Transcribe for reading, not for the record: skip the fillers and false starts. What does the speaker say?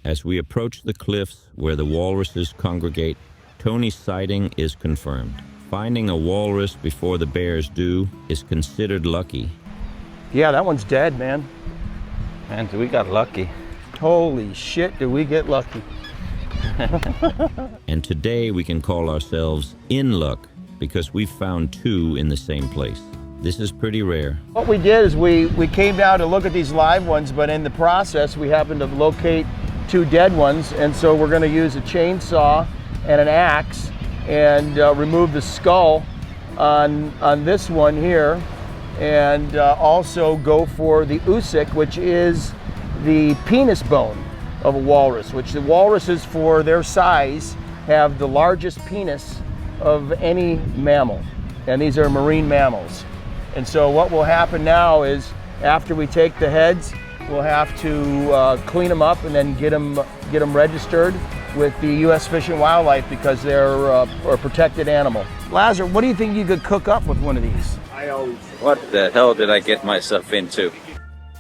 As we approach the cliffs where the walruses congregate, Tony's sighting is confirmed. Finding a walrus before the bears do is considered lucky. Yeah, that one's dead, man. Man, we got lucky. Holy shit, did we get lucky. And today we can call ourselves in luck because we found two in the same place. This is pretty rare. What we did is we came down to look at these live ones, but in the process we happened to locate two dead ones, and so we're going to use a chainsaw and an axe and remove the skull on this one here, and also go for the oosik, which is the penis bone of a walrus, which the walruses, for their size, have the largest penis of any mammal, and these are marine mammals. And so what will happen now is, after we take the heads, we'll have to clean them up and then get them registered with the U.S. Fish and Wildlife because they're a protected animal. Lazar, what do you think you could cook up with one of these? What the hell did I get myself into?